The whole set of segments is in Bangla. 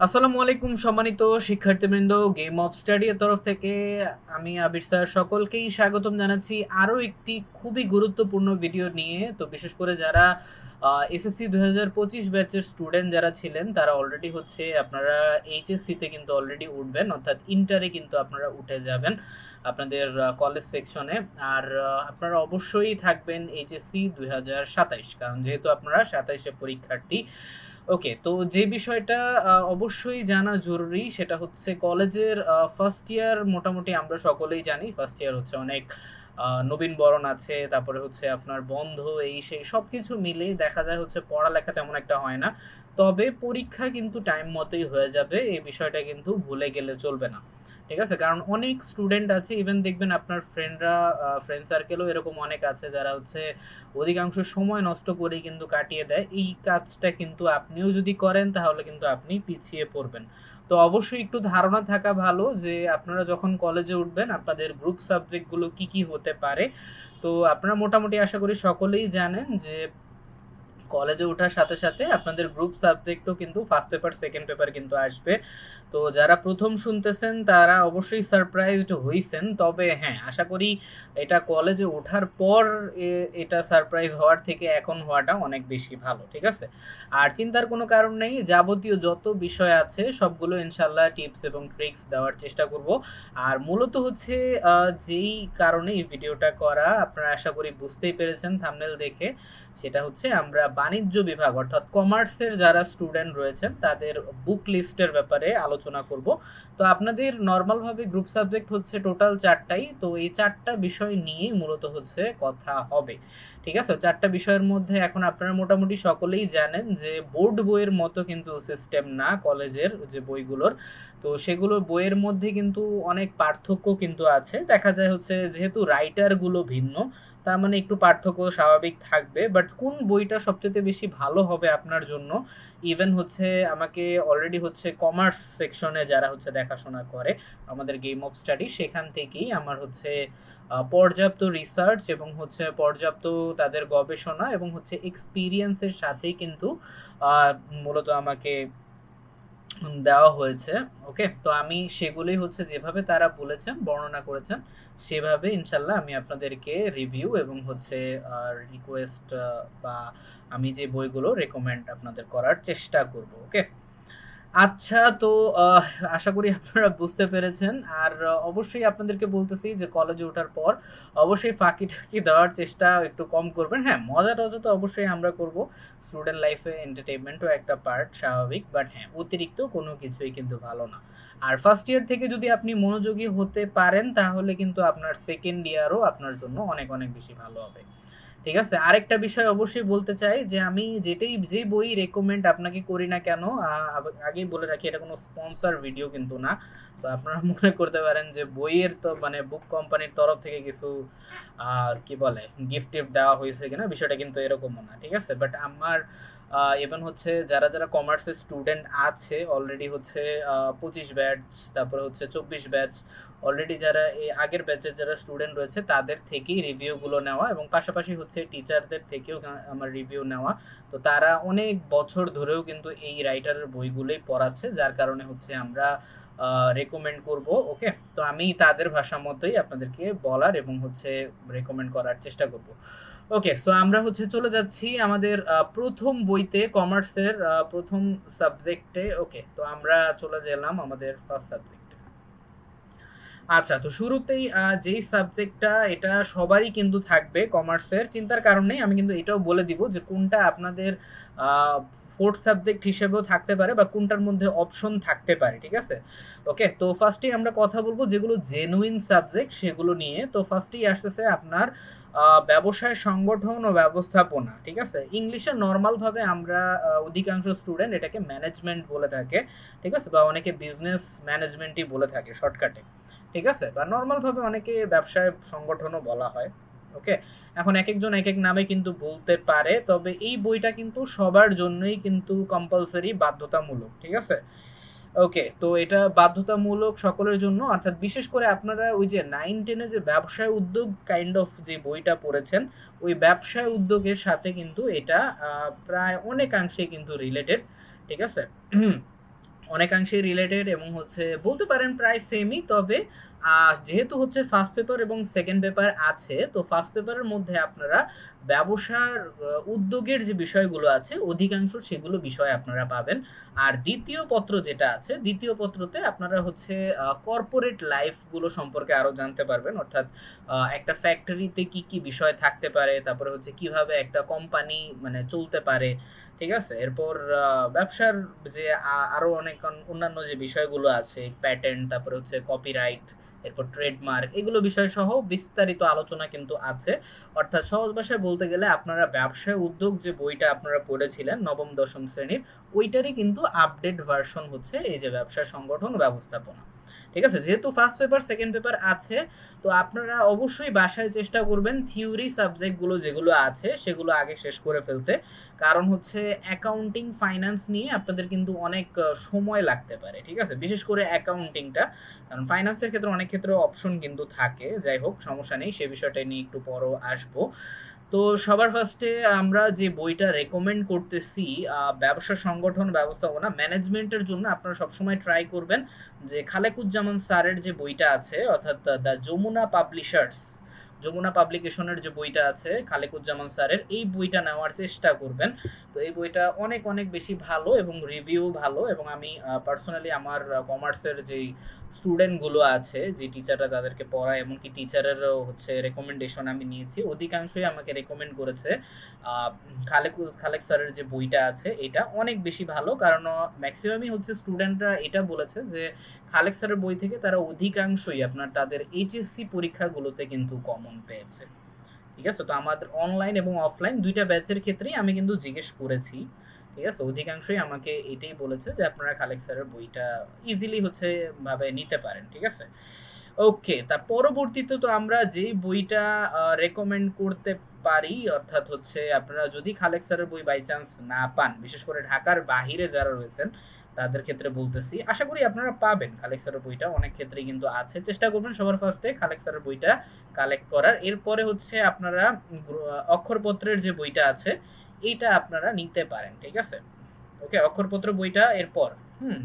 আসসালামু আলাইকুম সম্মানিত শিক্ষার্থীবৃন্দ, গেম অফ স্টাডি এর তরফ থেকে আমি আবির স্যার সকলকেই স্বাগতম জানাচ্ছি আরো একটি খুবই গুরুত্বপূর্ণ ভিডিও নিয়ে। তো বিশেষ করে যারা এসএসসি 2025 ব্যাচের স্টুডেন্ট যারা ছিলেন তারা অলরেডি হচ্ছে আপনারা এইচএসসি তে কিন্তু অলরেডি উঠবেন, অর্থাৎ ইন্টারে কিন্তু আপনারা উঠে যাবেন আপনাদের কলেজ সেকশনে। আর আপনারা অবশ্যই থাকবেন এইচএসসি 2027, কারণ যেহেতু আপনারা 27-এ পরীক্ষার্থী। ওকে, তো যে বিষয়টা অবশ্যই জানা জরুরি সেটা হচ্ছে কলেজের ফার্স্ট ইয়ার মোটামুটি আমরা সকলেই জানি ফার্স্ট ইয়ার হচ্ছে অনেক নবীন বরণ আছে, তারপরে হচ্ছে আপনার বন্ধ এই সেই সবকিছু মিলে দেখা যায় হচ্ছে পড়ালেখা তেমন একটা হয় না। তবে পরীক্ষা কিন্তু টাইম মতোই হয়ে যাবে, এই বিষয়টা কিন্তু ভুলে গেলে চলবে না। ঠিক আছে, কারণ অনেক স্টুডেন্ট আছে, ইভেন দেখবেন আপনার ফ্রেন্ডরা ফ্রেন্ড সার্কেলও এরকম অনেক আছে যারা হচ্ছে অধিকাংশ সময় নষ্ট করেই কিন্তু কাটিয়ে দেয়। এই কাজটা কিন্তু আপনিও যদি করেন তাহলে কিন্তু আপনি পিছিয়ে পড়বেন। তো অবশ্যই একটু ধারণা থাকা ভালো যে আপনারা যখন কলেজে উঠবেন আপনাদের গ্রুপ সাবজেক্টগুলো কি কি হতে পারে। তো আপনারা মোটামুটি আশা করি সকলেই জানেন যে কলেজে ওঠার সাথে সাথে আপনাদের গ্রুপ সাবজেক্টও কিন্তু ফার্স্ট পেপার সেকেন্ড পেপার কিন্তু আসবে। তো যারা প্রথম শুনতেছেন তারা অবশ্যই সারপ্রাইজড হইছেন, তবে হ্যাঁ আশা করি এটা কলেজে ওঠার পর এটা সারপ্রাইজ হওয়ার থেকে এখন হওয়াটা অনেক বেশি ভালো। ঠিক আছে, আর চিন্তার কোনো কারণ নেই, যাবতীয় যত বিষয় আছে সবগুলো ইনশাল্লাহ টিপস এবং ট্রিক্স দেওয়ার চেষ্টা করব। আর মূলত হচ্ছে যেই কারণে এই ভিডিওটা করা আপনারা আশা করি বুঝতেই পেরেছেন থাম্বনেল দেখে, সেটা হচ্ছে আমরা বাণিজ্য বিভাগ অর্থাৎ কমার্সের যারা স্টুডেন্ট রয়েছেন তাদের বুক লিস্টের ব্যাপারে আলোচনা করব। তো আপনাদের নর্মালভাবে গ্রুপ সাবজেক্ট হচ্ছে টোটাল 4টাই, তো এই 4টা বিষয় নিয়ে মূলত হচ্ছে কথা হবে। ঠিক আছে, 4টা বিষয়ের মধ্যে এখন আপনারা মোটামুটি সকলেই জানেন যে বোর্ড বইয়ের মতো কিন্তু সিস্টেম না কলেজের যে বইগুলোর। তো সেগুলো বইয়ের মধ্যে কিন্তু অনেক পার্থক্য কিন্তু আছে, দেখা যায় হচ্ছে যেহেতু রাইটারগুলো ভিন্ন তার মানে একটু পার্থক্য স্বাভাবিক থাকবে। বাট কোন বইটা সবচেয়ে বেশি ভালো হবে আপনার জন্য, ইভেন হচ্ছে আমাকে অলরেডি হচ্ছে কমার্স সেকশনে যারা হচ্ছে দেখাশোনা করে আমাদের গেম অফ স্টাডি, সেখান থেকেই আমার হচ্ছে পর্যাপ্ত রিসার্চ এবং হচ্ছে পর্যাপ্ত তাদের গবেষণা এবং হচ্ছে এক্সপিরিয়েন্সের সাথেই কিন্তু আহ, মূলত আমাকে দেওয়া হয়েছে। ওকে, তো আমি সেগুলোই হচ্ছে যেভাবে তারা বলেছেন বর্ণনা করেছেন সেভাবে ইনশাল্লাহ আমি আপনাদেরকে রিভিউ এবং হচ্ছে রিকোয়েস্ট বা আমি যে বইগুলো রেকমেন্ড আপনাদের করার চেষ্টা করব। ওকে, আচ্ছা, তো আহ, আশা করি আপনারা বুঝতে পেরেছেন। আর অবশ্যই আপনাদেরকে বলতেছি যে কলেজে ওঠার পর অবশ্যই ফাঁকি টাকি দেওয়ার চেষ্টা একটু কম করবেন। হ্যাঁ, মজা টজা তো অবশ্যই আমরা করব, স্টুডেন্ট লাইফে এন্টারটেইনমেন্টও একটা পার্ট স্বাভাবিক, বাট হ্যাঁ অতিরিক্ত কোনো কিছুই কিন্তু ভালো না। আর ফার্স্ট ইয়ার থেকে যদি আপনি মনোযোগী হতে পারেন তাহলে কিন্তু আপনার সেকেন্ড ইয়ারও আপনার জন্য অনেক অনেক বেশি ভালো হবে। ঠিক আছে, আরেকটা বিষয় অবশ্যই বলতে চাই যে আমি যে বই রেকমেন্ড আপনাকে করি না কেন, আগেই বলে রাখি এটা কোনো স্পন্সর ভিডিও কিন্তু না। তো আপনারা মনে করতে পারেন যে বইয়ের তো মানে বুক কোম্পানির তরফ থেকে কিছু কি বলে গিফট টিফট দেওয়া হয়েছে কিনা, বিষয়টা কিন্তু এরকমও না। ঠিক আছে, বাট আমার ইভেন হচ্ছে যারা যারা কমার্সের স্টুডেন্ট আছে অলরেডি হচ্ছে 25 ব্যাচ, তারপরে হচ্ছে 24 ব্যাচ, অলরেডি যারা এই আগের ব্যাচের যারা স্টুডেন্ট রয়েছে তাদের থেকেই রিভিউগুলো নেওয়া এবং পাশাপাশি হচ্ছে টিচারদের থেকেও আমার রিভিউ নেওয়া। তো তারা অনেক বছর ধরেও কিন্তু এই রাইটারের বইগুলোই পড়াচ্ছে, যার কারণে হচ্ছে আমরা রেকমেন্ড করব। ওকে, তো আমি তাদের ভাষা মতোই আপনাদেরকে বলার এবং হচ্ছে রেকমেন্ড করার চেষ্টা করব। ওকে, সো আমরা হচ্ছে চলে যাচ্ছি আমাদের প্রথম বইতে, কমার্সের প্রথম সাবজেক্টে। ওকে, তো আমরা চলে গেলাম আমাদের ফার্স্ট সাবজেক্টে। আচ্ছা, তো শুরুতেই যেই সাবজেক্টটা এটা সবারই কিন্তু থাকবে কমার্সের, চিন্তার কারণ নেই, আমি কিন্তু এটাও বলে দিব যে কোনটা আপনাদের ফোর্থ সাবজেক্ট হিসেবেও থাকতে পারে বা কোনটার মধ্যে অপশন থাকতে পারে। ঠিক আছে, ওকে, তো ফার্স্টেই আমরা কথা বলবো যেগুলো জেনুইন সাবজেক্ট সেগুলো নিয়ে। তো ফার্স্টেই আসতেছে আপনার ব্যবসায় সংগঠন ও ব্যবস্থাপনা। ঠিক আছে, ইংলিশে নর্মাল ভাবে আমরা অধিকাংশ স্টুডেন্ট এটাকে ম্যানেজমেন্ট বলে থাকে। ঠিক আছে, বা অনেকে বিজনেস ম্যানেজমেন্টই বলে থাকে শর্টকাটে। ঠিক আছে, বা নর্মাল ভাবে অনেকে ব্যবসায় সংগঠনও বলা হয়। ওকে, এখন এক একজন এক এক নামে কিন্তু বলতে পারে, তবে এই বইটা কিন্তু সবার জন্যই কিন্তু কম্পালসারি বাধ্যতামূলক। ঠিক আছে, ওকে, তো এটা বাধ্যতামূলক সকলের জন্য, অর্থাৎ বিশেষ করে আপনারা ওই যে 9-10-এ যে ব্যবসায় উদ্যোগ কাইন্ড অফ যে বইটা পড়েছেন ওই ব্যবসায় উদ্যোগের সাথে কিন্তু এটা প্রায় অনেকাংশে কিন্তু রিলেটেড। ঠিক আছে, অনেকাংশেই রিলেটেড এবং হচ্ছে বলতে পারেন প্রায় সেমই। তবে যেহেতু হচ্ছে ফার্স্ট পেপার এবং সেকেন্ড পেপার আছে, তো ফার্স্ট পেপারের মধ্যে আপনারা ব্যবসার উদ্যোগের যে বিষয়গুলো আছে অধিকাংশ সেগুলো বিষয় আপনারা পাবেন। আর দ্বিতীয় পত্র যেটা আছে, দ্বিতীয় পত্রতে আপনারা হচ্ছে কর্পোরেট লাইফ গুলো সম্পর্কে আরো জানতে পারবেন। অর্থাৎ একটা ফ্যাক্টরিতে কি কি বিষয় থাকতে পারে, তারপরে হচ্ছে কিভাবে একটা কোম্পানি মানে চলতে পারে, ঠিক আছে। এরপর ব্যবসার যে আরো অনেক অন্যান্য যে বিষয়গুলো আছে, প্যাটেন্ট, তারপরে হচ্ছে কপিরাইট, এরপর ট্রেডমার্ক, এগুলো বিষয় সহ বিস্তারিত আলোচনা কিন্তু আছে। অর্থাৎ সহজ ভাষায় বলতে গেলে আপনারা ব্যবসায় উদ্যোগ যে বইটা আপনারা পড়েছিলেন নবম দশম শ্রেণীর, ওইটারই কিন্তু আপডেট ভার্সন হচ্ছে এই যে ব্যবসা সংগঠন ও ব্যবস্থাপনা। ঠিক আছে, যেহেতু ফার্স্ট পেপার সেকেন্ড পেপার আছে, তো আপনারা অবশ্যই বাসায় চেষ্টা করবেন থিওরি সাবজেক্টগুলো যেগুলো আছে সেগুলো আগে শেষ করে ফেলতে। কারণ হচ্ছে অ্যাকাউন্টিং ফাইন্যান্স নিয়ে আপনাদের কিন্তু অনেক সময় লাগতে পারে, ঠিক আছে, বিশেষ করে অ্যাকাউন্টিংটা। কারণ ফাইন্যান্সের ক্ষেত্রে অনেক ক্ষেত্রে অপশন কিন্তু থাকে, যাই হোক সমস্যা নেই, সে বিষয়টা নিয়ে একটু পরও আসবো। তো সবার ফার্স্টে আমরা যে বইটা রেকমেন্ড করতেছি ব্যবসা সংগঠন ব্যবস্থাপনা ম্যানেজমেন্টের জন্য, আপনারা সবসময় ট্রাই করবেন যে খালেকুজ্জামান স্যারের যে বইটা আছে, অর্থাৎ দ্য যমুনা পাবলিশার্স, যমুনা পাবলিকেশনের যে বইটা আছে খালেকুজ্জামান স্যারের, এই বইটা নেওয়ার চেষ্টা করবেন। তো এই বইটা অনেক অনেক বেশি ভালো এবং রিভিউ ভালো, এবং আমি পার্সোনালি আমার কমার্সের যেই স্টুডেন্টগুলো আছে, যে টিচাররা তাদেরকে পড়ায়, এমনকি টিচারেরও হচ্ছে রেকমেন্ডেশন আমি নিয়েছি, অধিকাংশই আমাকে রেকমেন্ড করেছে খালেক স্যারের যে বইটা আছে এটা অনেক বেশি ভালো। কারণ ম্যাক্সিমামই হচ্ছে স্টুডেন্টরা এটা বলেছে যে খালেক স্যারের বই থেকে তারা অধিকাংশই আপনার তাদের এইচএসসি পরীক্ষাগুলোতে কিন্তু কমন পেয়েছে। ঠিক আছে, তো আমাদের অনলাইন এবং অফলাইন দুইটা ব্যাচের ক্ষেত্রেই আমি কিন্তু জিজ্ঞেস করেছি, ঠিক আছে, অধিকাংশই আমাকে এটাই বলেছে যে আপনারা খালেক স্যারের বইটা ইজিলি হচ্ছে ভাবে নিতে পারেন। ঠিক আছে, ওকে। তার পরবর্তীতে তো আমরা যেই বইটা রেকমেন্ড করতে পারি, অর্থাৎ হচ্ছে আপনারা যদি খালেক স্যারের বই বাই চান্স না পান, বিশেষ করে ঢাকার বাহিরে যারা রয়েছেন তাদের ক্ষেত্রে বলতেছি, আশা করি আপনারা পাবেন খালেক স্যারের বইটা, অনেক ক্ষেত্রেই কিন্তু আছে। চেষ্টা করবেন সবার ফার্স্টে খালেক স্যারের বইটা কালেক্ট করার। এরপরে হচ্ছে আপনারা অক্ষরপত্রের যে বইটা আছে এইটা আপনারা নিতে পারেন। ঠিক আছে, ওকে, অক্ষরপত্র বইটা এরপর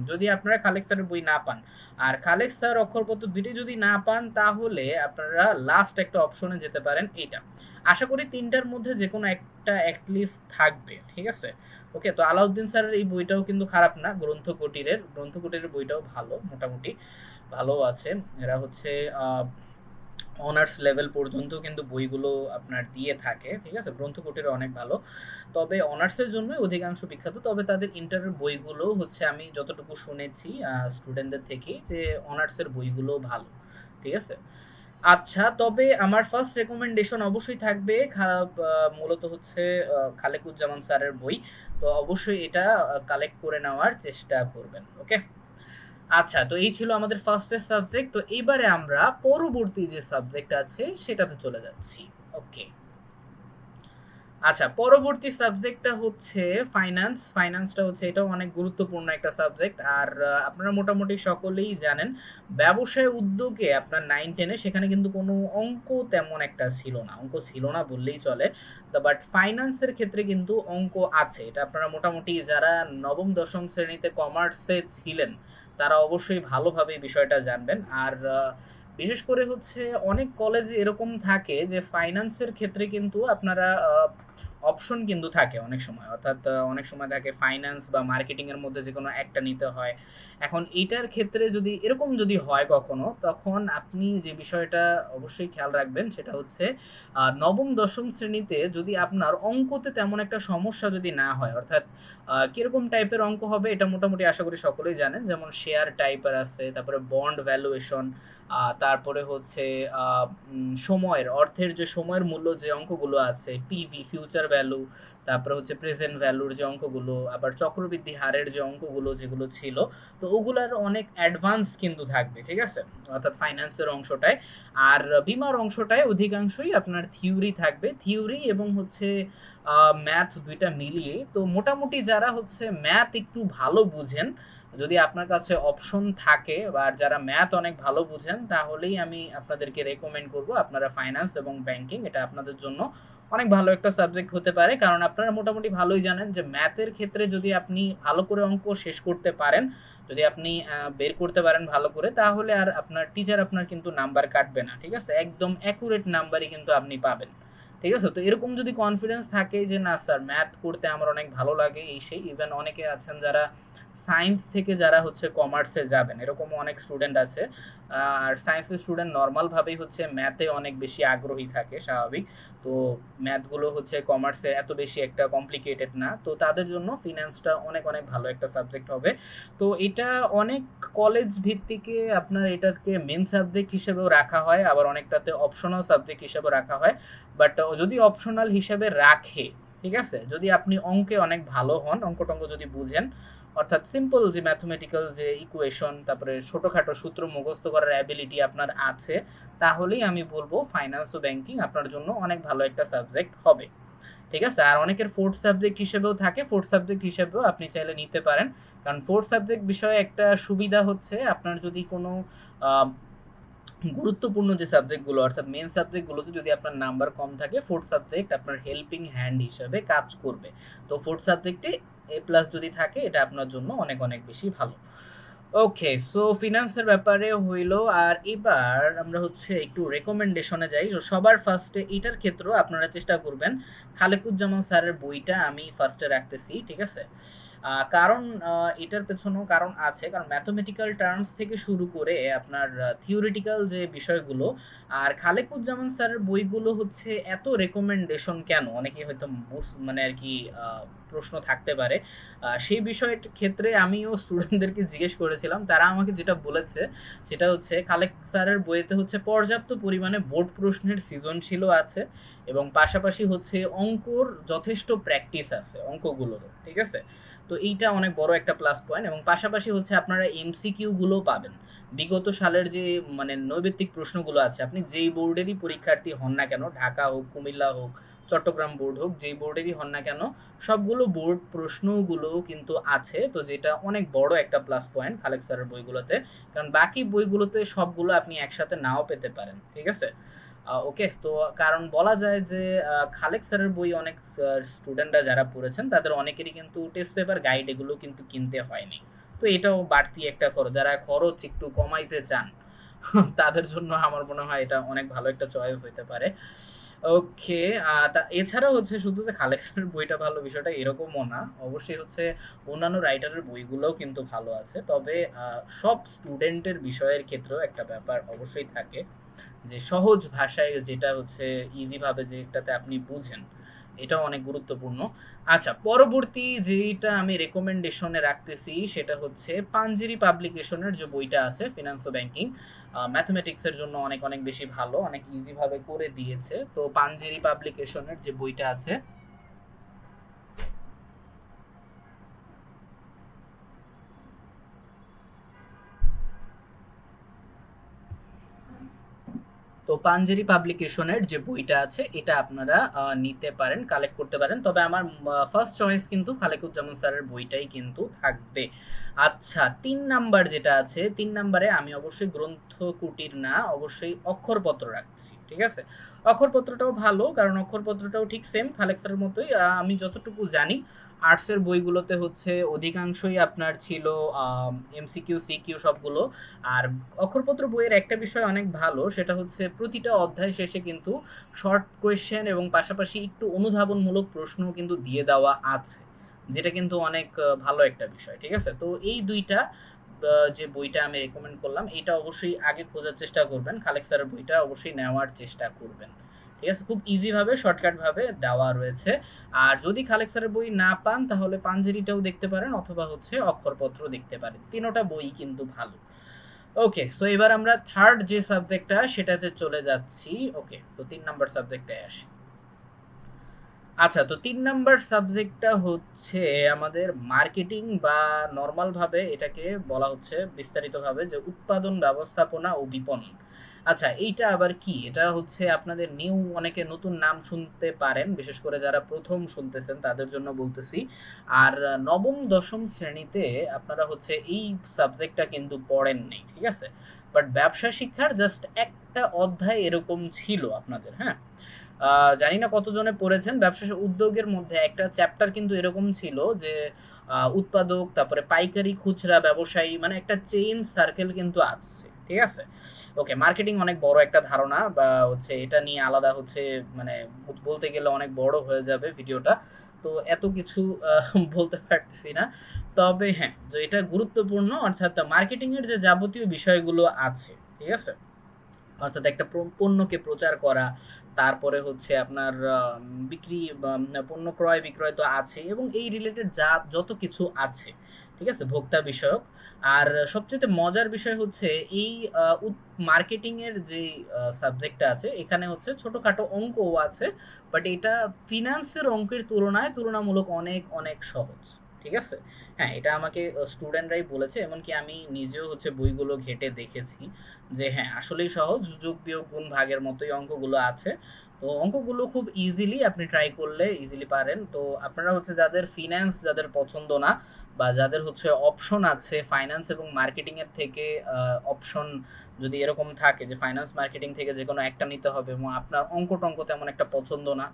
যদি আপনারা খালেক স্যারের বই না পান আর খালেক স্যার অক্ষরপত্র দুইটাই যদি না পান, তাহলে আপনারা লাস্ট একটা অপশনে যেতে পারেন, এইটা। আশা করি তিনটার মধ্যে যে কোনো একটা অ্যাটলিস্ট থাকবে। ঠিক আছে, ওকে। তো আলাউদ্দিন স্যারের এই বইটাও কিন্তু খারাপ না, গ্রন্থকুটিরের বইটাও ভালো, মোটামুটি ভালো আছে। এরা হচ্ছে অনার্স লেভেল পর্যন্ত কিন্তু বইগুলো আপনার দিয়ে থাকে। ঠিক আছে, গ্রন্থকুটির অনেক ভালো, তবে অনার্সের জন্যই অধিকাংশ বিখ্যাত। তবে তাদের ইন্টারের বইগুলো হচ্ছে আমি যতটুকু শুনেছি স্টুডেন্টদের থেকে, যে অনার্সের বইগুলো ভালো। ঠিক আছে, আচ্ছা। তবে আমার ফার্স্ট রেকমেন্ডেশন অবশ্যই থাকবে মূলত হচ্ছে খালেকুজ্জামান স্যারের বই। তো অবশ্যই এটা কালেক্ট করে নেওয়ার চেষ্টা করবেন। ওকে, আচ্ছা। তো এই ছিল আমাদের ফার্স্টের সাবজেক্ট। তো এইবারে আমরা পরবর্তী যে সাবজেক্ট আছে সেটাতে চলে যাচ্ছি। ওকে, আচ্ছা, পরবর্তী সাবজেক্টটা হচ্ছে ফাইন্যান্স। ফাইন্যান্সটা হচ্ছে এটাও অনেক গুরুত্বপূর্ণ একটা সাবজেক্ট। আর আপনারা মোটামুটি সকলেই জানেন ব্যবসায় উদ্যোগে আপনার 9-10-এ সেখানে কিন্তু কোনো অঙ্ক তেমন একটা ছিল না, অঙ্ক ছিল না বললেই চলে। বাট ফাইন্যান্সের ক্ষেত্রে কিন্তু অঙ্ক আছে, এটা আপনারা মোটামুটি যারা নবম দশম শ্রেণীতে কমার্সে ছিলেন তারা অবশ্যই ভালোভাবে এই বিষয়টা জানবেন। আর বিশেষ করে হচ্ছে অনেক কলেজে এরকম থাকে যে ফাইন্যান্সের ক্ষেত্রে কিন্তু আপনারা অপশন কিন্তু থাকে অনেক সময়, অর্থাৎ অনেক সময় থাকে ফাইন্যান্স বা মার্কেটিং এর মধ্যে যে কোনো একটা নিতে হয়। এখন এইটার ক্ষেত্রে যদি এরকম যদি হয় কখনো, তখন আপনি যে বিষয়টা অবশ্যই খেয়াল রাখবেন সেটা হচ্ছে নবম দশম শ্রেণীতে যদি আপনার অঙ্কতে তেমন একটা সমস্যা যদি না হয়, অর্থাৎ কিরকম টাইপের অঙ্ক হবে এটা মোটামুটি আশা করি সকলেই জানেন, যেমন শেয়ার টাইপের আছে, তারপরে বন্ড ভ্যালুয়েশন, তারপরে হচ্ছে সময়ের অর্থের যে সময়ের মূল্য যে অঙ্কগুলো আছে, পিভি ফিউচার ভ্যালু, তারপরে হচ্ছে প্রেজেন্ট ভ্যালুর যে অঙ্কগুলো, আবার চক্রবৃদ্ধি হারের যে অঙ্কগুলো যেগুলো ছিল, তো ওগুলার অনেক অ্যাডভান্স কিন্তু থাকবে। ঠিক আছে, অর্থাৎ ফাইন্যান্সের অংশটায়। আর বিমার অংশটায় অধিকাংশই আপনার থিওরি থাকবে, থিওরি এবং হচ্ছে ম্যাথ দুইটা মিলিয়ে। তো মোটামুটি যারা হচ্ছে ম্যাথ একটু ভালো বুঝেন, যদি আপনার কাছে অপশন থাকে বা যারা ম্যাথ অনেক ভালো বুঝেন, তাহলেই আমি আপনাদেরকে রেকমেন্ড করব আপনারা ফাইন্যান্স এবং ব্যাংকিং, এটা আপনাদের জন্য অনেক ভালো একটা সাবজেক্ট হতে পারে। কারণ আপনারা মোটামুটি ভালোই জানেন যে ম্যাথের ক্ষেত্রে যদি আপনি ভালো করে অঙ্ক শেষ করতে পারেন, যদি আপনি বের করতে পারেন ভালো করে, তাহলে আর আপনার টিচার আপনার কিন্তু নাম্বার কাটবে না, ঠিক আছে? একদম অ্যাকুরেট নাম্বারই কিন্তু আপনি পাবেন, ঠিক আছে? তো এরকম যদি কনফিডেন্স থাকে যে না স্যার ম্যাথ করতে আমার অনেক ভালো লাগে এই সেই, ইভেন অনেকে আছেন যারা সায়েন্স থেকে যারা হচ্ছে কমার্সে যাবেন, এরকমও অনেক স্টুডেন্ট আছে। আর সায়েন্সের স্টুডেন্ট নর্মালভাবেই হচ্ছে ম্যাথে অনেক বেশি আগ্রহী থাকে, স্বাভাবিক। তো ম্যাথগুলো হচ্ছে কমার্সে এত বেশি একটা কমপ্লিকেটেড না, তো তাদের জন্য ফিনান্সটা অনেক অনেক ভালো একটা সাবজেক্ট হবে। তো এটা অনেক কলেজ ভিত্তিকে আপনার এটাকে মেন সাবজেক্ট হিসেবেও রাখা হয়, আবার অনেকটাতে অপশনাল সাবজেক্ট হিসেবে রাখা হয়। বাট যদি অপশনাল হিসেবে রাখে, ঠিক আছে, যদি আপনি অঙ্কে অনেক ভালো হন, অঙ্ক টঙ্ক যদি বুঝেন, অর্থাৎ সিম্পল যে ম্যাথমেটিক্যাল যে ইকুয়েশন, তারপরে ছোটখাটো সূত্র মুখস্থ করার অ্যাবিলিটি আপনার আছে, তাহলেই আমি বলবো ফাইন্যান্স ও ব্যাংকিং আপনার জন্য অনেক ভালো একটা সাবজেক্ট হবে, ঠিক আছে? আর অনেকের ফোর্থ সাবজেক্ট হিসেবেও থাকে, ফোর্থ সাবজেক্ট হিসেবেও আপনি চাইলে নিতে পারেন। কারণ ফোর্থ সাবজেক্ট বিষয়ে একটা সুবিধা হচ্ছে, আপনার যদি কোনো গুরুত্বপূর্ণ যে সাবজেক্টগুলো, অর্থাৎ মেন সাবজেক্টগুলোতে যদি আপনার নাম্বার কম থাকে, ফোর্থ সাবজেক্ট আপনার হেল্পিং হ্যান্ড হিসেবে কাজ করবে। তো ফোর্থ সাবজেক্টে A+ যদি থাকে, এটা আপনার জন্য অনেক অনেক বেশি ভালো। ওকে, সো ফিনান্সের ব্যাপারে হইলো। আর এবার আমরা হচ্ছে একটু রেকমেন্ডেশনে যাই। সবার ফার্স্টে এটার ক্ষেত্রেও আপনারা চেষ্টা করবেন খালেকুজ্জামান স্যারের বইটা আমি ফার্স্টে রাখতেছি, ঠিক আছে? কারণ এটার পেছনেও কারণ আছে, কারণ ম্যাথমেটিক্যাল টার্মস থেকে শুরু করে আপনার থিওরিটিক্যাল যে বিষয়গুলো, আর খালেকুজ্জামান স্যারের বইগুলো হচ্ছে এত রেকমেন্ডেশন কেন, অনেকে হয়তো মানে আর কি প্রশ্ন থাকতে পারে। সেই বিষয়ের ক্ষেত্রে আমিও স্টুডেন্টদেরকে জিজ্ঞেস করেছিলাম, তারা আমাকে যেটা বলেছে সেটা হচ্ছে খালেক স্যারের বইয়েতে হচ্ছে পর্যাপ্ত পরিমাণে বোর্ড প্রশ্নের সৃজনশীল আছে, এবং পাশাপাশি হচ্ছে অঙ্কর যথেষ্ট প্র্যাকটিস আছে অঙ্কগুলোর, ঠিক আছে? তো এইটা অনেক বড় একটা প্লাস পয়েন্ট, এবং পাশাপাশি হচ্ছে আপনারা এমসিকিউ গুলো পাবেন। বিগত সালের যে মানে নৈবেত্তিক প্রশ্নগুলো আছে, আপনি যেই বোর্ডেরই পরীক্ষার্থী হন না কেন, ঢাকা হোক, কুমিল্লা হোক, চট্টগ্রাম বোর্ড হোক, যেই বোর্ডেরই হন না কেন, সবগুলো বোর্ড প্রশ্নগুলো কিন্তু আছে। তো যেটা অনেক বড় একটা প্লাস পয়েন্ট খালেক স্যারের বইগুলোতে, কারণ বাকি বইগুলোতে সবগুলো আপনি একসাথে নাও পেতে পারেন, ঠিক আছে? ওকে, তো কারণ বলা যায় যে খালেক স্যারের বই অনেক স্টুডেন্টরা যারা পড়েছেন তাদের অনেকেরই কিন্তু টেস্ট পেপার গাইড এগুলো কিন্তু কিনতে হয়নি। তো এটাও বাড়তি একটা খরচ, যারা খরচ একটু কমাইতে চান তাদের জন্য আমার মনে হয় এটা অনেক ভালো একটা চয়েস হইতে পারে। ওকে, তা এছাড়া হচ্ছে শুধু যে কালেকশনের বইটা ভালো বিষয়টা এরকমও না, অবশ্যই হচ্ছে অন্যান্য রাইটারের বইগুলোও কিন্তু ভালো আছে। তবে সব স্টুডেন্টের বিষয়ের ক্ষেত্রেও একটা ব্যাপার অবশ্যই থাকে, যে সহজ ভাষায় যেটা হচ্ছে ইজি ভাবে যেটাতে আপনি বুঝেন, এটাও অনেক গুরুত্বপূর্ণ। আচ্ছা, পরবর্তী যেটা আমি রেকমেন্ডেশনে রাখতেছি সেটা হচ্ছে পাঞ্জেরি পাবলিকেশনের যে বইটা আছে ফিনান্স ও ব্যাংকিং, ম্যাথমেটিক্সের জন্য অনেক অনেক বেশি ভালো, অনেক ইজি ভাবে করে দিয়েছে। তো পাঞ্জেরি পাবলিকেশনের যে বইটা আছে, তো পাঞ্জেরি পাবলিকেশনের যে বইটা আছে এটা আপনারা নিতে পারেন, কালেক্ট করতে পারেন। তবে আমার ফার্স্ট চয়েস কিন্তু খালেকুজ্জামান স্যারের বইটাই কিন্তু থাকবে। আচ্ছা, 3 নাম্বার যেটা আছে, 3 নাম্বারে আমি অবশ্যই গ্রন্থ কুটির না, অবশ্যই অক্ষরপত্র রাখছি, ঠিক আছে? অক্ষরপত্রটাও ভালো, কারণ অক্ষরপত্রটাও ঠিক সেম খালেক স্যারের মতোই। আমি যতটুকু জানি আর্টসের বইগুলোতে হচ্ছে অধিকাংশই আপনার ছিল এমসিকিউ সিকিউ সবগুলো। আর অক্ষরপত্র বইয়ের একটা বিষয় অনেক ভালো, সেটা হচ্ছে প্রতিটা অধ্যায় শেষে কিন্তু শর্ট কোয়েশ্চেন এবং পাশাপাশি একটু অনুধাবনমূলক প্রশ্ন কিন্তু দিয়ে দেওয়া আছে, যেটা কিন্তু অনেক ভালো একটা বিষয়, ঠিক আছে? তো এই দুইটা যে বইটা আমি রেকমেন্ড করলাম, এটা অবশ্যই আগে খোঁজার চেষ্টা করবেন, খালেক স্যারের বইটা অবশ্যই নেওয়ার চেষ্টা করবেন, ঠিক আছে? খুব ইজি ভাবে শর্টকাট ভাবে দেওয়া রয়েছে। আর যদি খালেক স্যারের বই না পান, তাহলে পাঞ্জেরিটাও দেখতে পারেন, অথবা হচ্ছে অক্ষরপত্র দেখতে পারেন, তিনোটা বই কিন্তু ভালো। ওকে, সো এবার আমরা থার্ড যে সাবজেক্টটা সেটাতে চলে যাচ্ছি। ওকে, তো 3 নাম্বার সাবজেক্টে আসি। আচ্ছা, তো 3 নাম্বার সাবজেক্টটা হচ্ছে আমাদের মার্কেটিং, বা নর্মাল ভাবে এটাকে বলা হচ্ছে বিস্তারিত ভাবে যে উৎপাদন ব্যবস্থাপনা ও বিপণন। আচ্ছা, এইটা আবার কি? এটা হচ্ছে আপনাদের নিউ, অনেকে নতুন নাম শুনতে পারেন, বিশেষ করে যারা প্রথম শুনতেছেন তাদের জন্য বলতেছি। আর নবম দশম শ্রেণীতে আপনারা হচ্ছে এই সাবজেক্টটা কিন্তু পড়েন নাই, ঠিক আছে? বাট ব্যবসা শিক্ষার জাস্ট একটা অধ্যায় এরকম ছিল আপনাদের, হ্যাঁ? জানি না কতজনে পড়েছেন, ব্যবসা উদ্যোগের মধ্যে একটা চ্যাপ্টার কিন্তু এরকম ছিল যে উৎপাদক, তারপরে পাইকারি, খুচরা ব্যবসায়ী, মানে একটা চেইন সার্কেল কিন্তু আছে। ঠিক আছে? ওকে, মার্কেটিং অনেক বড় একটা ধারণা, বা হচ্ছে এটা নিয়ে আলাদা হচ্ছে মানে বলতে গেলে অনেক বড় হয়ে যাবে ভিডিওটা। তো এত কিছু বলতে পারতেছি না। তবে হ্যাঁ, যে এটা গুরুত্বপূর্ণ, অর্থাৎ মার্কেটিং এর যে যাবতীয় বিষয়গুলো আছে, ঠিক আছে? অর্থাৎ একটা পণ্যকে প্রচার করা, তারপরে হচ্ছে আপনার বিক্রি বা পণ্য ক্রয় বিক্রয় তো আছে, এবং এই রিলেটেড যা যত কিছু আছে, ঠিক আছে, ভোক্তা বিষয়ক। আর সবচেয়ে মজার বিষয় হচ্ছে এই মার্কেটিং এর যে সাবজেক্টটা আছে, এখানে হচ্ছে ছোটখাটো অঙ্কও আছে, বাট এটা ফিনান্সের অঙ্কের তুলনায় তুলনামূলক অনেক অনেক সহজ। ঠিক আছে? হ্যাঁ, এটা আমাকে স্টুডেন্টরাই বলেছে, এমনকি আমি নিজেও হচ্ছে বইগুলো ঘেটে দেখেছি যে হ্যাঁ, আসলেই সহজ, যোগ বিয়োগ গুণ ভাগের মতোই অঙ্কগুলো আছে। তো অঙ্কগুলো খুব ইজিলি আপনি ট্রাই করলে ইজিলি পারেন। তো আপনারা হচ্ছে যাদের ফিন্যান্স যাদের পছন্দ না, বা যাদের হচ্ছে অপশন আছে ফাইন্যান্স এবং মার্কেটিং এর থেকে, অপশন যদি এরকম থাকে যে ফাইন্যান্স মার্কেটিং থেকে যে কোনো একটা নিতে হবে, এবং আপনার অঙ্ক টঙ্ক তেমন একটা পছন্দ না,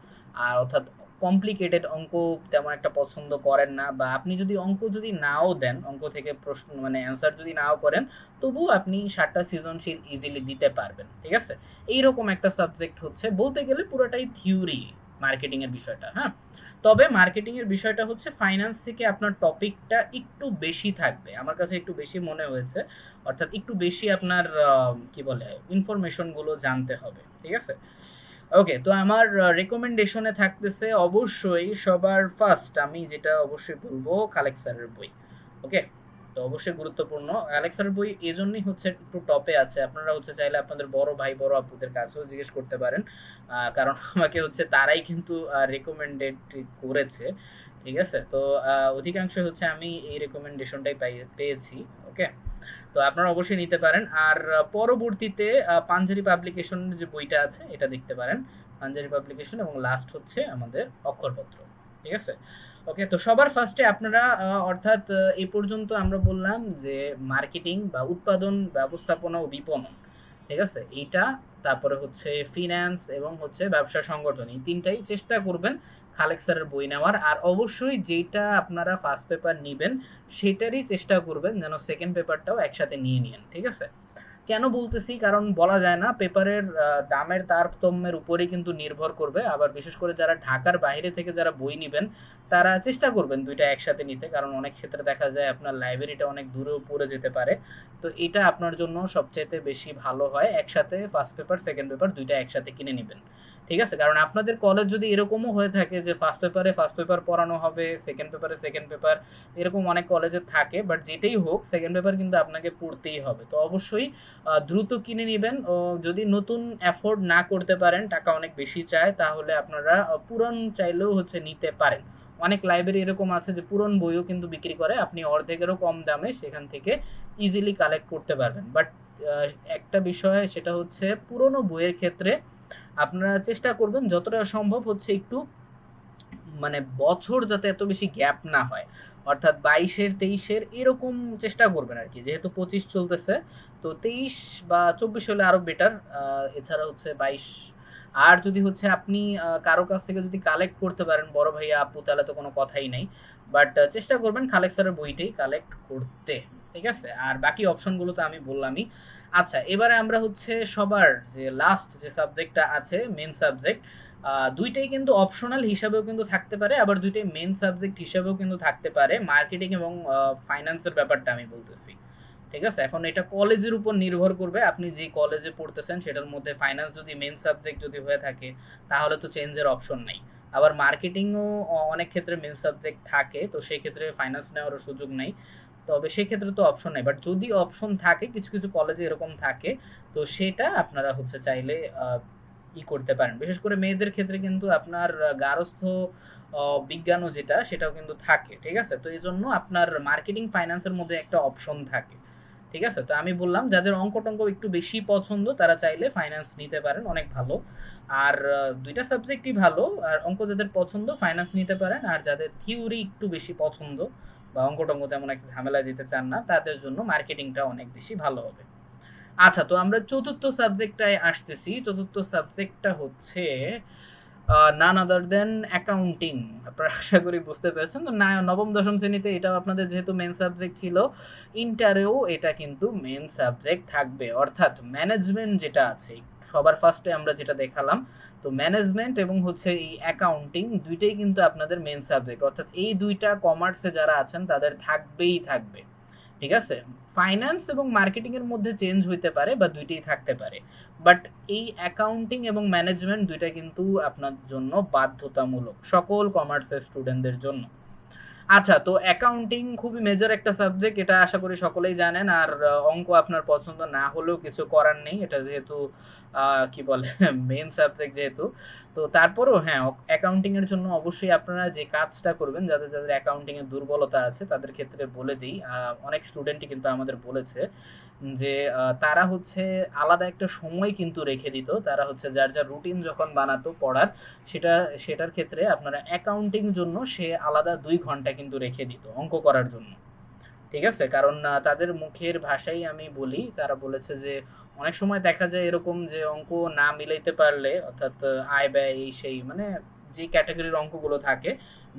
আর অর্থাৎ কমপ্লিকেটেড অঙ্ক তেমন একটা পছন্দ করেন না, বা আপনি যদি অঙ্ক যদি নাও দেন, অঙ্ক থেকে প্রশ্ন মানে অ্যান্সার যদি নাও করেন, তবুও আপনি 7টা সৃজনশীল ইজিলি দিতে পারবেন। ঠিক আছে? এইরকম একটা সাবজেক্ট হচ্ছে, বলতে গেলে পুরোটাই থিওরি মার্কেটিং এর বিষয়টা। হ্যাঁ, তবে মার্কেটিং এর বিষয়টা হচ্ছে ফাইন্যান্স থেকে আপনার টপিকটা একটু বেশি থাকবে, আমার কাছে একটু বেশি মনে হয়েছে। অর্থাৎ একটু বেশি আপনার কি বলে ইনফরমেশন গুলো জানতে হবে। ঠিক আছে? ওকে, তো আমার রেকমেন্ডেশনে থাকতেছে অবশ্যই সবার ফার্স্ট, আমি যেটা অবশ্যই বলবো, খালেক স্যারের বই। ওকে, তো অবশ্যই গুরুত্বপূর্ণ। খালেক স্যারের বই এজন্যই হচ্ছে একটু টপে আছে। আপনারা হচ্ছে চাইলে আপনাদের বড় ভাই বড় আপুদের কাছেও জিজ্ঞেস করতে পারেন, কারণ আমাকে হচ্ছে তারাই কিন্তু রেকমেন্ডেড করেছে। ঠিক আছে? তো অধিকাংশ হচ্ছে আমি এই রেকমেন্ডেশনটাই পেয়েছি। ওকে, তো আপনারা অবশ্যই নিতে পারেন। আর পরবর্তীতে পাঞ্জারি পাবলিকেশনের যে বইটা আছে এটা দেখতে পারেন, পাঞ্জারি পাবলিকেশন, এবং লাস্ট হচ্ছে আমাদের অক্ষরপত্র। ঠিক আছে? ওকে, তো সবার ফার্স্টে আপনারা অর্থাৎ এই পর্যন্ত আমরা বললাম যে মার্কেটিং বা উৎপাদন, ব্যবস্থাপনা ও বিপণন, ঠিক আছে, এইটা, তারপরে হচ্ছে ফিন্যান্স এবং হচ্ছে ব্যবসা সংগঠন, এই তিনটাই চেষ্টা করবেন খালেক স্যারের বই নেওয়ার। আর অবশ্যই যেটা আপনারা ফার্স্ট পেপার নিবেন সেটারই চেষ্টা করবেন যেন সেকেন্ড পেপারটাও একসাথে নিয়ে নিন। ঠিক আছে? কেন বলতেছি, কারণ বলা যায় না, পেপারের দামের তারতম্যের উপরেই কিন্তু নির্ভর করবে। আবার বিশেষ করে যারা ঢাকার বাইরে থেকে যারা বই নিবেন, তারা চেষ্টা করবেন দুইটা একসাথে নিতে, কারণ অনেক ক্ষেত্রে দেখা যায় আপনার লাইব্রেরিটা অনেক দূরেও পড়ে যেতে পারে। তো এটা আপনার জন্য সবচাইতে বেশি ভালো হয় একসাথে ফার্স্ট পেপার সেকেন্ড পেপার দুইটা একসাথে কিনে নেবেন। ঠিক আছে? কারণ আপনাদের কলেজ যদি এরকমও হয়ে থাকে যে ফার্স্ট পেপারে ফার্স্ট পেপার পড়ানো হবে, সেকেন্ড পেপারে সেকেন্ড পেপার, এরকম অনেক কলেজে থাকে, বাট যেটাই হোক সেকেন্ড পেপার কিন্তু আপনাকে পড়তেই হবে। তো অবশ্যই দ্রুত কিনে নিবেন। ও যদি নতুন অ্যাফোর্ড না করতে পারেন, টাকা অনেক বেশি চায়, তাহলে আপনারা পুরান চাইলেও হচ্ছে নিতে পারেন। অনেক লাইব্রেরি এরকম আছে যে পুরন বইও কিন্তু বিক্রি করে, আপনি অর্ধেকেরও কম দামে সেখান থেকে ইজিলি কালেক্ট করতে পারবেন। বাট একটা বিষয়, সেটা হচ্ছে পুরনো বইয়ের ক্ষেত্রে আপনারা চেষ্টা করবেন যতটা সম্ভব হচ্ছে একটু মানে বছর যাতে এত বেশি গ্যাপ না হয়, অর্থাৎ 22-এর 23-এর এরকম চেষ্টা করবেন আর কি, যেহেতু 25 চলতেছে, তো 23 বা 24 হলে আরো বেটার। এছাড়া হচ্ছে 22, আর যদি হচ্ছে আপনি কারো কাছ থেকে যদি কালেক্ট করতে পারেন বড় ভাইয়া আপু, তাহলে তো কোনো কথাই নাই। বাট চেষ্টা করবেন কালেক্টরের বইটাই কালেক্ট করতে। ঠিক আছে? আর বাকি অপশনগুলো তো আমি বললামই। আচ্ছা, এবারে আমরা হচ্ছে সবার যে লাস্ট যে সাবজেক্টটা আছে, মেন সাবজেক্ট, দুইটাই কিন্তু অপশনাল হিসাবেও কিন্তু থাকতে পারে, আবার দুইটাই মেন সাবজেক্ট হিসাবেও কিন্তু থাকতে পারে, মার্কেটিং এবং ফাইন্যান্সের ব্যাপারটা আমি বলতেছি। ঠিক আছে? এখন এটা কলেজের উপর নির্ভর করবে, আপনি যে কলেজে পড়তেছেন সেটার মধ্যে ফাইন্যান্স যদি মেন সাবজেক্ট যদি হয়ে থাকে, তাহলে তো চেঞ্জের অপশন নাই। আবার মার্কেটিংও অনেক ক্ষেত্রে মেন সাবজেক্ট থাকে, তো সেই ক্ষেত্রে ফাইন্যান্স নেওয়ারও সুযোগ নাই। তবে সেক্ষেত্রে তো অপশন নাই, বাট যদি অপশন থাকে, কিছু কিছু কলেজে এরকম থাকে, তো সেটা আপনারা হচ্ছে চাইলে করতে পারেন। বিশেষ করে মেয়েদের ক্ষেত্রে কিন্তু আপনার গার্হস্থ্য বিজ্ঞানও যেটা, সেটাও কিন্তু থাকে। ঠিক আছে? তো এই জন্য আপনার মার্কেটিং ফাইন্যান্সের মধ্যে একটা অপশন থাকে। ঠিক আছে? তো আমি বললাম যাদের অঙ্ক টঙ্ক একটু বেশি পছন্দ তারা চাইলে ফাইন্যান্স নিতে পারেন, অনেক ভালো। আর দুইটা সাবজেক্টই ভালো। আর অঙ্ক যাদের পছন্দ ফাইন্যান্স নিতে পারেন, আর যাদের থিওরি একটু বেশি পছন্দ বা অঙ্ক টঙ্ক তেমন একটা ঝামেলা দিতে চান না, তাদের জন্য মার্কেটিংটা অনেক বেশি ভালো হবে। আচ্ছা, তো আমরা চতুর্থ সাবজেক্টটায় আসতেছি। চতুর্থ সাবজেক্টটা হচ্ছে নান আদার দেন অ্যাকাউন্টিং। আপনারা আশা করি বুঝতে পেরেছেন। তো না, নবম দশম শ্রেণীতে এটাও আপনাদের যেহেতু মেন সাবজেক্ট ছিল, ইন্টারেও এটা কিন্তু মেন সাবজেক্ট থাকবে। অর্থাৎ ম্যানেজমেন্ট যেটা আছে, সবার ফার্স্টে আমরা যেটা দেখালাম, তো ম্যানেজমেন্ট এবং হচ্ছে এই অ্যাকাউন্টিং দুইটাই কিন্তু আপনাদের মেন সাবজেক্ট। অর্থাৎ এই দুইটা কমার্সে যারা আছেন তাদের থাকবেই থাকবে। ঠিক আছে? ফাইন্যান্স এবং মার্কেটিং এর মধ্যে চেঞ্জ হইতে পারে বা দুইটাই থাকতে পারে। বাট এই অ্যাকাউন্টিং এবং ম্যানেজমেন্ট দুইটা কিন্তু আপনার জন্য বাধ্যতামূলক সকল কমার্সের স্টুডেন্টদের জন্য। আচ্ছা, তো অ্যাকাউন্টিং খুবই মেজর একটা সাবজেক্ট, এটা আশা করি সকলেই জানেন। আর অঙ্ক আপনার পছন্দ না হলেও কিছু করার নেই, এটা যেহেতু কি বলে মেন সাবজেক্ট যেহেতু। তো তারপরেও হ্যাঁ, অ্যাকাউন্টিং এর জন্য অবশ্যই আপনারা যে কাজটা করবেন, যাদের যাদের অ্যাকাউন্টিং এর দুর্বলতা আছে তাদের ক্ষেত্রে বলে দিই, অনেক স্টুডেন্টই কিন্তু আমাদের বলেছে যে তারা হচ্ছে আলাদা একটা সময় কিন্তু রেখে দিত, তারা হচ্ছে যার যার রুটিন যখন বানাতো পড়ার, সেটা সেটার ক্ষেত্রে আপনারা অ্যাকাউন্টিং জন্য সে আলাদা 2 ঘন্টা কিন্তু রেখে দিত অঙ্ক করার জন্য। ঠিক আছে? কারণ তাদের মুখের ভাষাই আমি বলি, তারা বলেছে যে অনেক সময় দেখা যায় এরকম যে অঙ্ক না মিলাইতে পারলে, অর্থাৎ আয় ব্যয় এই সেই মানে যে ক্যাটাগরির অঙ্কগুলো থাকে,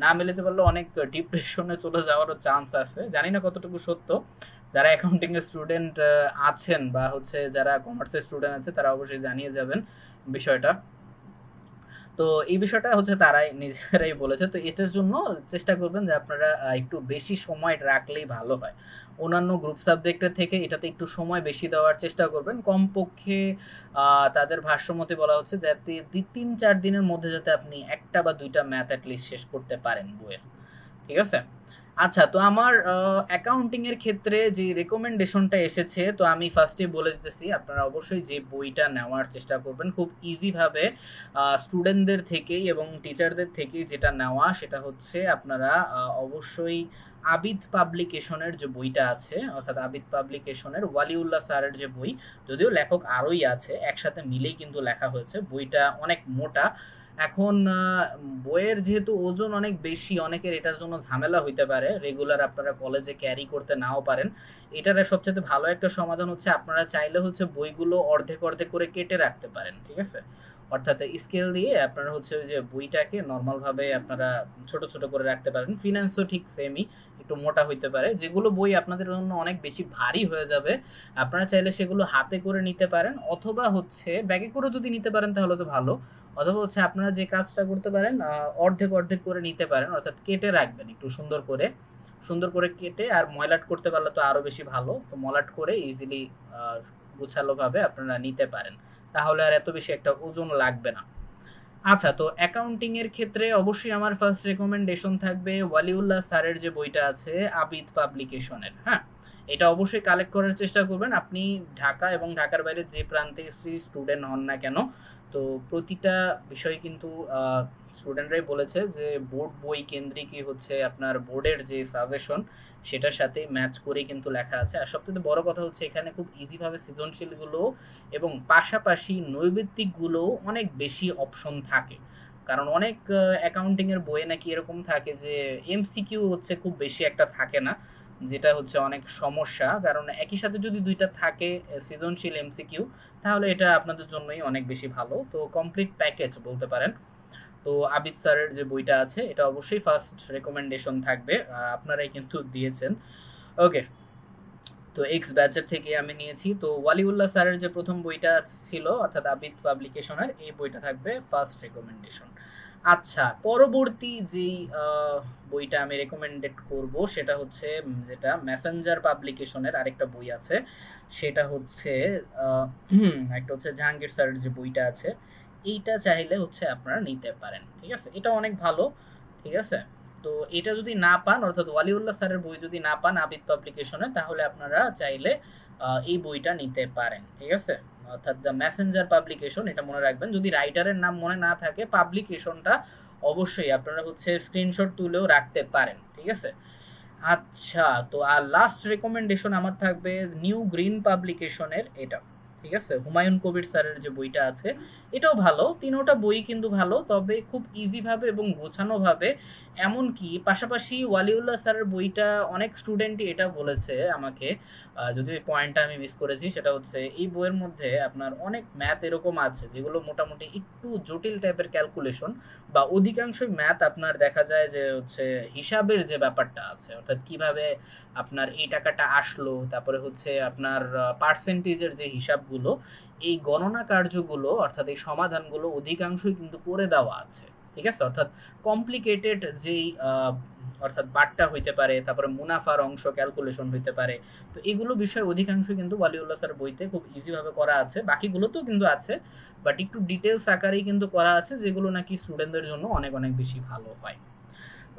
না মিলাতে পারলে অনেক ডিপ্রেশনে চলে যাওয়ারও চান্স আছে। জানি না কতটুকু সত্য। যারা অ্যাকাউন্টিং এর স্টুডেন্ট আছেন বা হচ্ছে যারা কমার্সের স্টুডেন্ট আছে তারা অবশ্যই জানিয়ে যাবেন বিষয়টা। তো এই বিষয়টা হচ্ছে তারাই নিজেরাই বলেছে। তো এটার জন্য চেষ্টা করবেন যে আপনারা একটু বেশি সময় রাখলেই ভালো হয়। অন্যান্য গ্রুপ সাবজেক্টের থেকে এটাতে একটু সময় বেশি দেওয়ার চেষ্টা করবেন। কমপক্ষে তাদের ভাষ্যমতে বলা হচ্ছে যাতে ৩-৪ দিনের মধ্যে যাতে আপনি ১ টা বা ২ টা ম্যাথ এট লিস্ট শেষ করতে পারেন বইয়ের। ঠিক আছে? আচ্ছা, তো আমার অ্যাকাউন্টিং এর ক্ষেত্রে যে রিকমেন্ডেশনটা এসেছে, তো আমি ফার্স্টেই বলে দিতেছি আপনারা অবশ্যই যে বইটা নেওয়ার চেষ্টা করবেন খুব ইজি ভাবে স্টুডেন্টদের থেকেই এবং টিচারদের থেকেই যেটা নেওয়া সেটা হচ্ছে আপনারা অবশ্যই আবিদ পাবলিকেশনের যে বইটা আছে, অর্থাৎ আবিদ পাবলিকেশনের ওয়ালিউল্লাহ স্যারের যে বই, যদিও লেখক আরোই আছে, একসাথে মিলেই কিন্তু লেখা হয়েছে। বইটা অনেক মোটা। এখন বইয়ের যেহেতু ওজন অনেক বেশি, অনেকের এটার জন্য ঝামেলা হইতে পারে, রেগুলার আপনারা কলেজে ক্যারি করতে নাও পারেন। এটার সবচেয়ে ভালো একটা সমাধান হচ্ছে আপনারা চাইলে হচ্ছে বইগুলো অর্ধেক অর্ধেক করে কেটে রাখতে পারেন। ঠিক আছে? অর্থাৎ স্কেল দিয়ে আপনারা হচ্ছে ওই যে বইটাকে নর্মাল ভাবে আপনারা ছোট ছোট করে রাখতে পারেন। ফিনান্সও ঠিক সেমই, একটু মোটা হইতে পারে। যেগুলো বই আপনাদের জন্য অনেক বেশি ভারী হয়ে যাবে, আপনারা চাইলে সেগুলো হাতে করে নিতে পারেন, অথবা হচ্ছে ব্যাগে করে যদি নিতে পারেন তাহলে তো ভালো। অথবা হচ্ছে আপনারা যে কাজটা করতে পারেন, অর্ধেক অর্ধেক করে নিতে পারেন, অর্থাৎ কেটে রাখবেন একটু সুন্দর করে, সুন্দর করে কেটে। আর ময়লাট করতে পারলে তো আরো বেশি ভালো। তো মলাট করে ইজিলি গুছালো ভাবে আপনারা নিতে পারেন, তাহলে আর এত বেশি একটা ওজন লাগবে না। আচ্ছা, তো অ্যাকাউন্টিং এর ক্ষেত্রে অবশ্যই আমার ফার্স্ট রেকমেন্ডেশন থাকবে ওয়ালিউল্লাহ স্যারের যে বইটা আছে আবিদ পাবলিকেশনের। হ্যাঁ, এটা অবশ্যই কালেক্ট করার চেষ্টা করবেন। আপনি ঢাকা এবং ঢাকার বাইরে যে প্রান্তে স্টুডেন্ট হন না কেন, তো প্রতিটা বিষয় কিন্তু স্টুডেন্টরাই বলেছে যে বোর্ড বই কেন্দ্রিকই হচ্ছে আপনার বোর্ডের যে সাজেশন সেটার সাথে ম্যাচ করে কিন্তু লেখা আছে। আর সবথেকে বড় কথা হচ্ছে এখানে খুব ইজিভাবে সৃজনশীলগুলো এবং পাশাপাশি নৈবেত্তিকগুলো অনেক বেশি অপশন থাকে। কারণ অনেক অ্যাকাউন্টিং এর বইয়ে নাকি এরকম থাকে যে এমসিকিউ হচ্ছে খুব বেশি একটা থাকে না, যেটা হচ্ছে অনেক সমস্যা। কারণ একই সাথে যদি ২ টা থাকে সৃজনশীল এমসিকিউ, তাহলে এটা আপনাদের জন্যই অনেক বেশি ভালো। তো কমপ্লিট প্যাকেজ বলতে পারেন। তো আবিদ স্যারের যে বইটা আছে এটা অবশ্যই ফার্স্ট রেকমেন্ডেশন থাকবে, আপনারাই কিন্তু দিয়েছেন। ওকে, তো এক্স ব্যাচের থেকে আমি নিয়েছি। তো ওয়ালিউল্লাহ স্যারের যে প্রথম বইটা ছিল অর্থাৎ আবিদ পাবলিকেশনের, এই বইটা থাকবে ফার্স্ট রেকমেন্ডেশন। আচ্ছা, পরবর্তী যেই বইটা আমি রেকমেন্ডেড করব সেটা হচ্ছে যেটা মেসেঞ্জার পাবলিকেশনের আরেকটা বই আছে, সেটা হচ্ছে একটা হচ্ছে জাহাঙ্গীর স্যারের যে বইটা আছে, এইটা চাইলে হচ্ছে আপনারা নিতে পারেন। ঠিক আছে? এটা অনেক ভালো। ঠিক আছে? তো এটা যদি না পান, অর্থাৎ ওয়ালিউল্লাহ স্যারের বই যদি না পান আবিদ পাবলিকেশনে, তাহলে আপনারা চাইলে এই বইটা নিতে পারেন। ঠিক আছে? অর্থাৎ দ্য মেসেঞ্জার পাবলিকেশন, এটা মনে রাখবেন। যদি রাইটারের নাম মনে না থাকে, পাবলিকেশনটা অবশ্যই আপনারা হচ্ছে স্ক্রিনশট তুলেও রাখতে পারেন। ঠিক আছে? আচ্ছা, তো আর লাস্ট রেকমেন্ডেশন আমার থাকবে নিউ গ্রিন পাবলিকেশনের এটা। ঠিক আছে? হুমায়ুন কবির স্যারের যে বইটা আছে এটাও ভালো। ৩ টা বই কিন্তু ভালো। তবে খুব ইজি ভাবে এবং গোছানোভাবে, এমনকি পাশাপাশি ওয়ালিউল্লাহ স্যারের বইটা অনেক স্টুডেন্টই এটা বলেছে আমাকে, যদিও এই পয়েন্টটা আমি মিস করেছি, সেটা হচ্ছে এই বইয়ের মধ্যে আপনার অনেক ম্যাথ এরকম আছে যেগুলো মোটামুটি একটু জটিল টাইপের ক্যালকুলেশন, বা অধিকাংশই ম্যাথ আপনার দেখা যায় যে হচ্ছে হিসাবের যে ব্যাপারটা আছে, অর্থাৎ কিভাবে আপনার এই টাকাটা আসলো, তারপরে হচ্ছে আপনার পার্সেন্টেজের যে হিসাবগুলো, এই গণনা কার্যগুলো অর্থাৎ এই সমাধানগুলো অধিকাংশই কিন্তু করে দেওয়া আছে। ঠিক আছে? অর্থাৎ কমপ্লিকেটেড যেই অর্থাৎ বাট্টা হইতে পারে, তারপরে মুনাফার অংশ ক্যালকুলেশন হইতে পারে। তো এগুলো বিষয় অধিকাংশ কিন্তু ওয়ালিউল্লাহ স্যার বইতে খুব ইজি ভাবে করা আছে। বাকিগুলোতেও কিন্তু আছে, বাট একটু ডিটেলস আকারেই কিন্তু করা আছে, যেগুলো নাকি স্টুডেন্টদের জন্য অনেক অনেক বেশি ভালো হয়।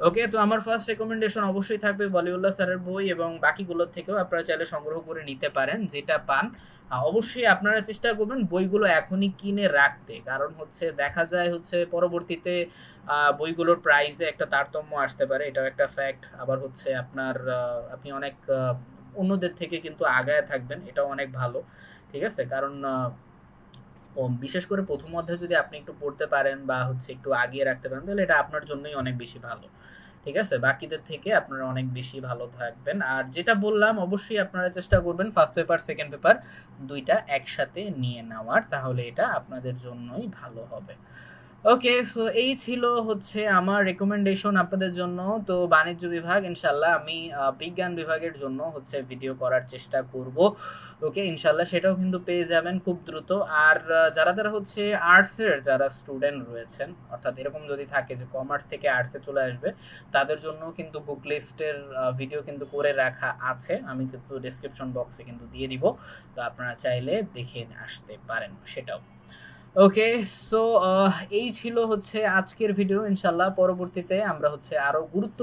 ওকে, তো আমার ফার্স্ট রেকমেন্ডেশন অবশ্যই থাকবে বলিউল্লাহ স্যারের বই, এবং বাকিগুলোর থেকেও আপনারা চাইলে সংগ্রহ করে নিতে পারেন যেটা পান। অবশ্যই আপনারা চেষ্টা করবেন বইগুলো এখনই কিনে রাখতে, কারণ হচ্ছে দেখা যায় হচ্ছে পরবর্তীতে বইগুলোর প্রাইসে একটা তারতম্য আসতে পারে, এটাও একটা ফ্যাক্ট। আবার হচ্ছে আপনার আপনি অনেক অন্যদের থেকে কিন্তু আগায় থাকবেন, এটাও অনেক ভালো। ঠিক আছে? কারণ বিশেষ করে প্রথম অধ্যায়ে যদি আপনি একটু পড়তে পারেন বা হচ্ছে একটু আগিয়ে রাখতে পারেন, তাহলে এটা আপনার জন্যই অনেক বেশি ভালো। ঠিক আছে? বাকিদের থেকে আপনারা অনেক বেশি ভালো থাকবেন। আর যেটা বললাম অবশ্যই আপনারা চেষ্টা করবেন ফার্স্ট পেপার, সেকেন্ড পেপার ২ টা একসাথে নিয়ে নেওয়ার। তাহলে এটা আপনাদের জন্যই ভালো হবে। ওকে, সো এই ছিল হচ্ছে আমার রিকমেন্ডেশন আপনাদের জন্য। তো বাণিজ্য বিভাগ ইনশাআল্লাহ আমি বিজ্ঞান বিভাগের জন্য হচ্ছে ভিডিও করার চেষ্টা করব। ওকে, ইনশাআল্লাহ সেটাও কিন্তু পেয়ে যাবেন খুব দ্রুত। আর যারা হচ্ছে আর্টসের যারা স্টুডেন্ট রয়েছেন, অর্থাৎ এরকম যদি থাকে যে কমার্স থেকে আর্টসে চলে আসবে, তাদের জন্য কিন্তু বুক লিস্টের ভিডিও কিন্তু করে রাখা আছে। আমি কিন্তু ডেসক্রিপশন বক্সে কিন্তু দিয়ে দিব। তো আপনারা চাইলে দেখে আসতে পারেন সেটাও। ওকে, সো এই ছিল হচ্ছে আজকের ভিডিও। ইনশাআল্লাহ পরবর্তীতে আমরা হচ্ছে আরো গুরুত্ব